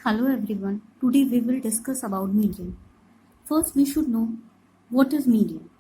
Hello everyone. Today we will discuss about median. First we should know what is median.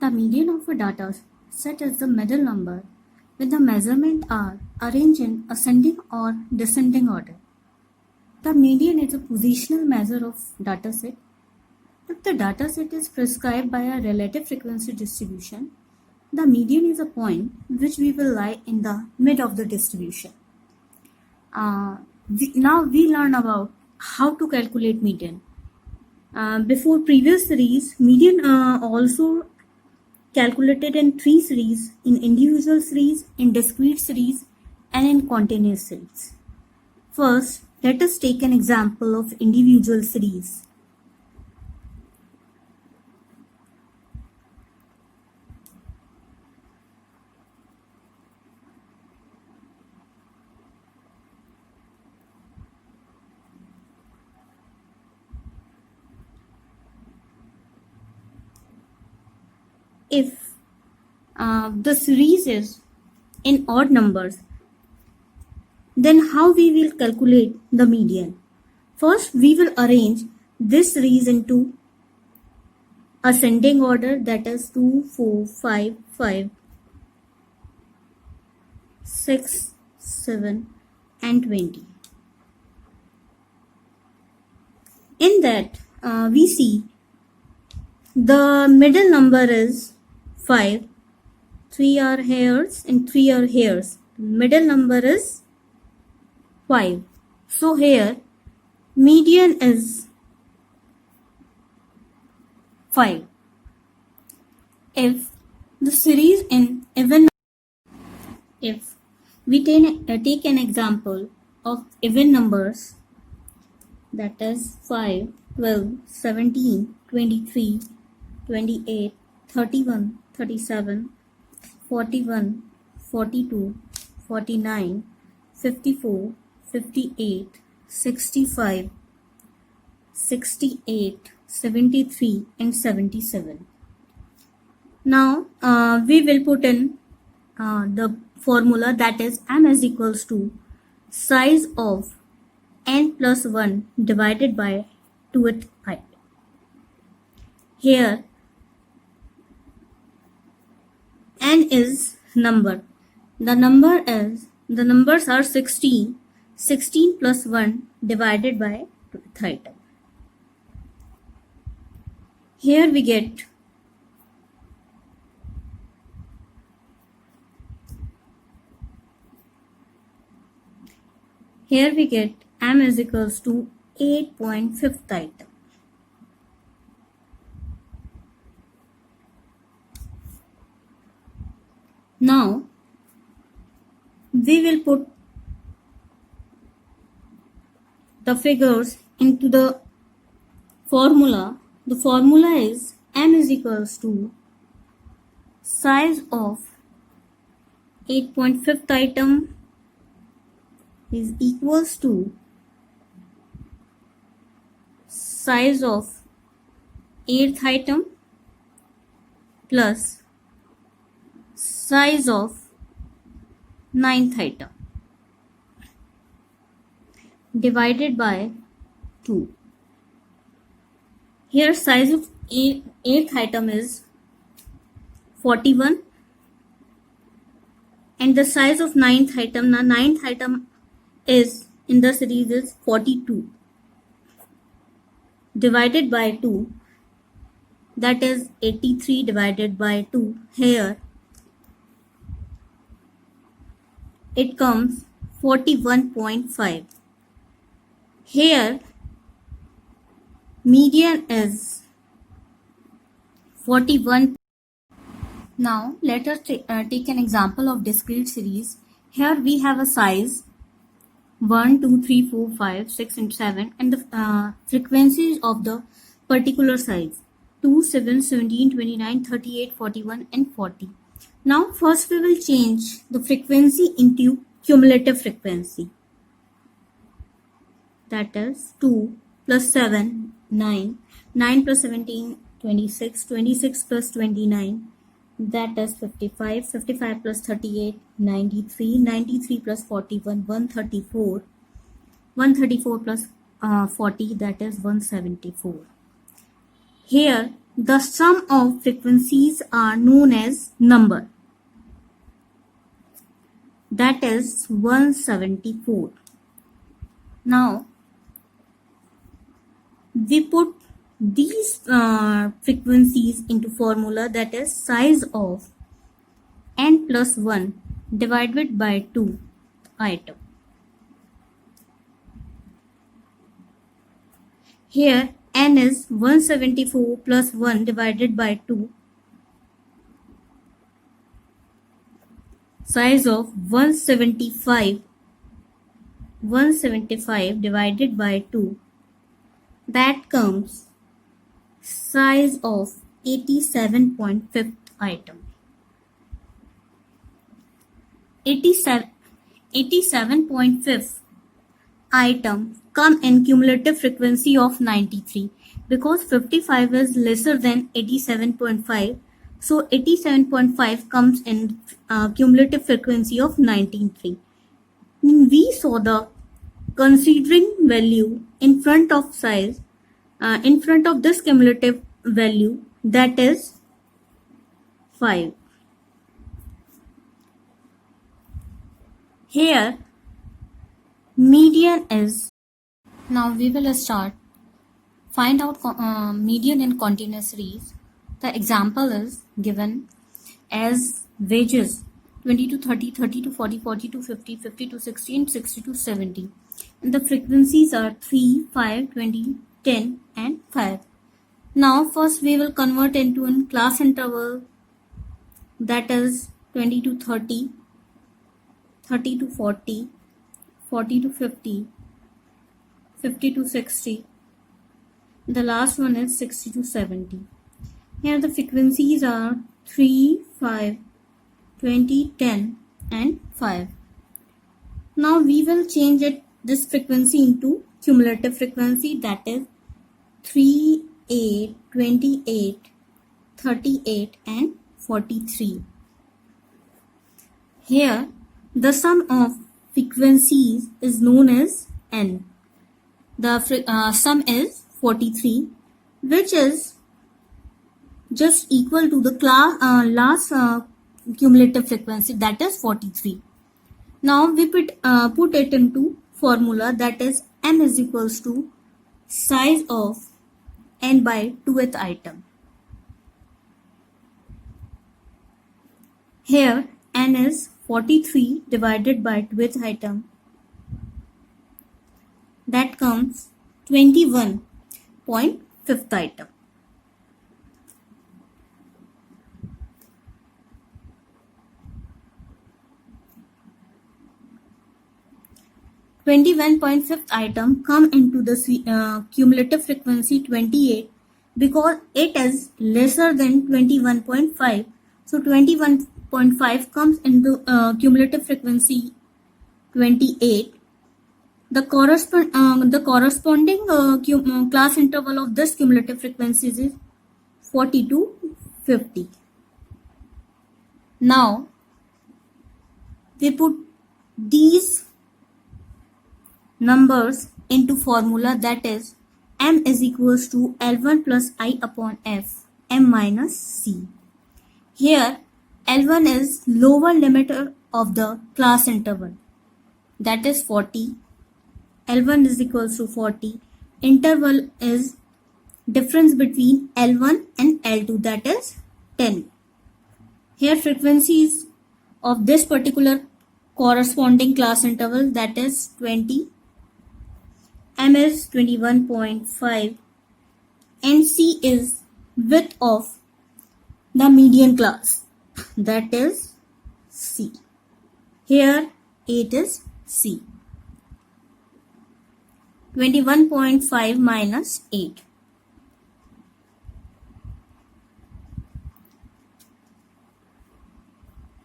The median of a data set is the middle number when the measurements are arranged in ascending or descending order. The median is a positional measure of data set. If the data set is prescribed by a relative frequency distribution, the median is a point which we will lie in the mid of the distribution. Now we learn about how to calculate median. Before previous series, median also calculated in three series: in individual series, in discrete series, and in continuous series. First, let us take an example of individual series. If the series is in odd numbers, then how we will calculate the median? First, we will arrange this series into ascending order, that is 2, 4, 5, 5, 6, 7, and 20. In that, we see the middle number is 5, 3 are hairs and 3 are hairs. Middle number is 5. So here median is 5. If the series in even, if we take an example of even numbers, that is 5, 12, 17, 23, 28, 31, 37, 41, 42, 49, 54, 58, 65, 68, 73, and 77. Now we will put in the formula, that is m is equals to size of n plus 1 divided by 2th height. Here n is number. The numbers are 16. 16 plus 1 divided by 2th height. Here we get m is equals to 8.5th height. Now we will put the figures into the formula. The formula is m is equals to size of 8.5th item is equals to size of 8th item plus size of 9th item divided by 2. Here size of 8th item is 41 and the size of 9th item, now 9th item is in the series is 42 divided by 2, that is 83 divided by 2. Here it comes 41.5. Here median is 41. Now let us take an example of discrete series. Here we have a size 1, 2, 3, 4, 5, 6, and 7, and the frequencies of the particular size 2, 7, 17, 29, 38, 41, and 40. Now first we will change the frequency into cumulative frequency, that is 2 plus 7, 9, 9 plus 17, 26, 26 plus 29, that is 55, 55 plus 38, 93, 93 plus 41, 134, 134 plus 40, that is 174. Here the sum of frequencies are known as number, that is 174. Now we put these frequencies into formula, that is size of n plus 1 divided by 2 item. Here n is 174 plus 1 divided by 2, size of 175 divided by 2, that comes size of 87.5 item. 87.5 item come in cumulative frequency of 93, because 55 is lesser than 87.5, so 87.5 comes in cumulative frequency of 93. We saw the considering value in front of size, in front of this cumulative value, that is 5. Here median is, now we will start find out median in continuous series. The example is given as wages 20 to 30, 30 to 40, 40 to 50, 50 to 60 and 60 to 70, and the frequencies are 3, 5, 20, 10 and 5. Now first we will convert into a class interval, that is 20 to 30, 30 to 40, 40 to 50, 50 to 60. The last one is 60 to 70. Here the frequencies are 3, 5, 20, 10 and 5. Now we will change this frequency into cumulative frequency, that is 3, 8, 28, 38 and 43. Here the sum of frequencies is known as n. The sum is 43, which is just equal to the last cumulative frequency, that is 43. Now we put it into formula, that is m is equals to size of n by 2th item. Here n is 43 divided by 2th item, that comes 21.5th item. Item come into the cumulative frequency 28, because it is lesser than 21.5. So 21.5 comes into cumulative frequency 28. The corresponding class interval of this cumulative frequencies is 40 to 50. Now we put these numbers into formula, that is m is equals to L1 plus I upon f, m minus c. Here L1 is lower limiter of the class interval, that is 40. L1 is equals to 40. Interval is difference between L1 and L2, that is 10. Here frequencies of this particular corresponding class interval, that is 20. M is 21.5 and C is width of the median class, that is C. Here it is C. 21.5 minus 8.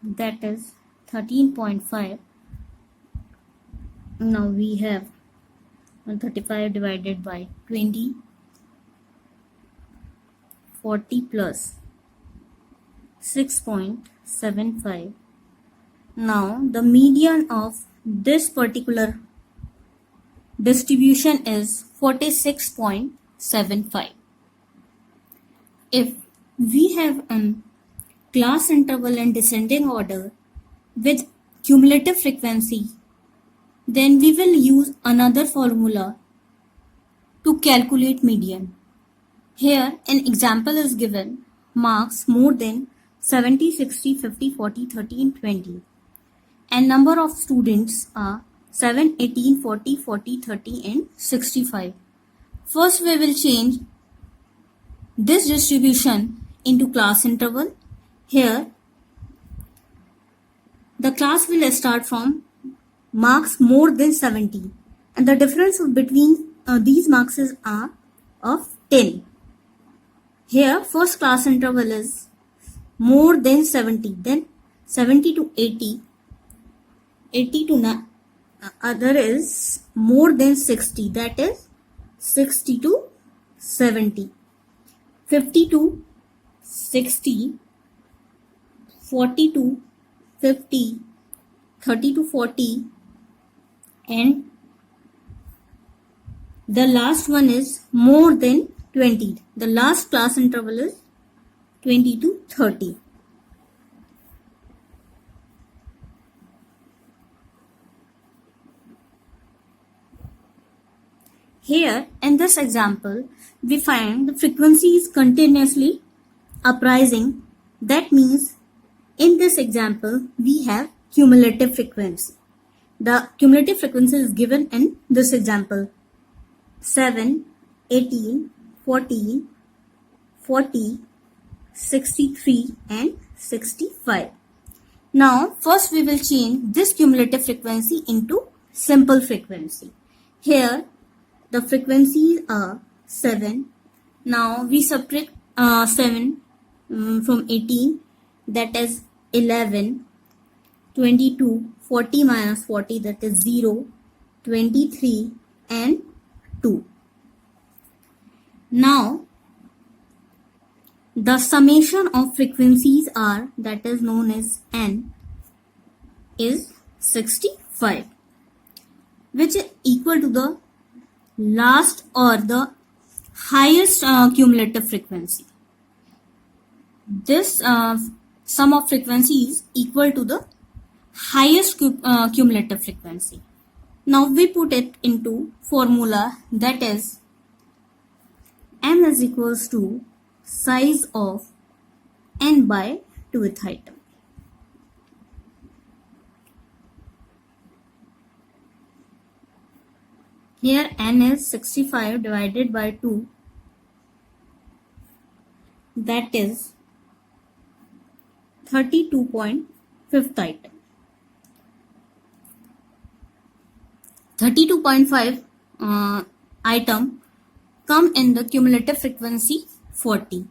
That is 13.5. Now we have 135 divided by 20, 40 plus 6.75. Now the median of this particular distribution is 46.75. If we have a class interval in descending order with cumulative frequency, then we will use another formula to calculate median. Here an example is given: marks more than 70, 60, 50, 40, 30 and 20, and number of students are 7, 18, 40, 40, 30 and 65. First we will change this distribution into class interval. Here the class will start from marks more than 70, and the difference between these marks are of 10. Here first class interval is more than 70, then 70 to 80, 80 to other is more than 60, that is 60 to 70, 50 to 60, 40 to 50, 30 to 40, and the last one is more than 20. The last class interval is 20 to 30. Here in this example, we find the frequency is continuously uprising. That means in this example, we have cumulative frequency. The cumulative frequency is given in this example: 7, 18, 14, 40, 63 and 65. Now first we will change this cumulative frequency into simple frequency. Here the frequencies are 7. Now we subtract 7 from 18, that is 11, 22, 40 minus 40, that is 0, 23 and 2. Now the summation of frequencies are, that is known as n, is 65, which is equal to the last or the highest cumulative frequency. This sum of frequencies equal to the highest cumulative frequency. Now we put it into formula, that is m is equals to size of n by 2th item. Here n is 65 divided by 2, that is 32.5th item. 32.5 item come in the cumulative frequency 40.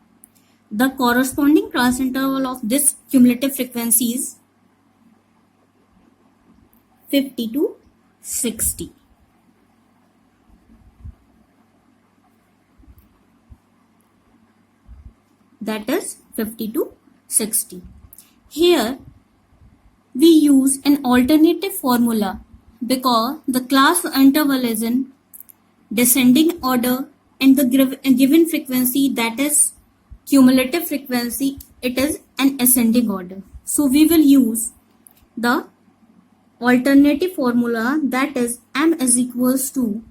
The corresponding class interval of this cumulative frequency is 50 to 60. That is 50 to 60. Here we use an alternative formula because the class interval is in descending order and the given frequency, that is cumulative frequency, it is an ascending order. So we will use the alternative formula, that is m is equals to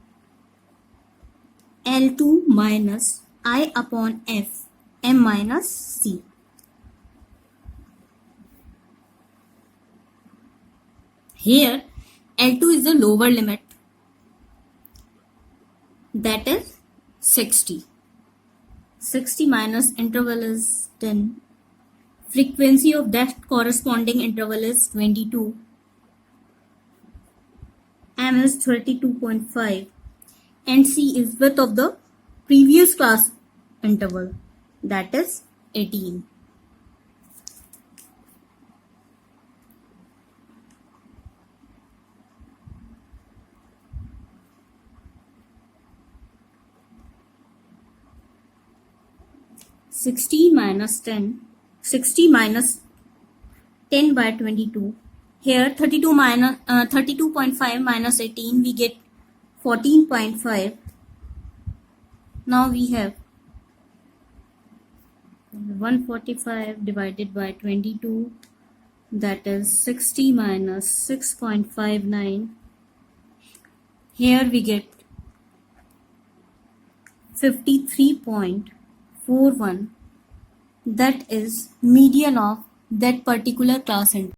L2 minus I upon F, m minus c. Here L2 is the lower limit, that is 60. 60 minus interval is 10. Frequency of that corresponding interval is 22. M is 32.5 and C is width of the previous class interval, that is 18. Sixty minus 10 by 22. Here 32.5 minus 18, we get 14.5. Now we have 145 divided by 22, that is 60 minus 6.59. Here we get 53.41. That is median of that particular class interval.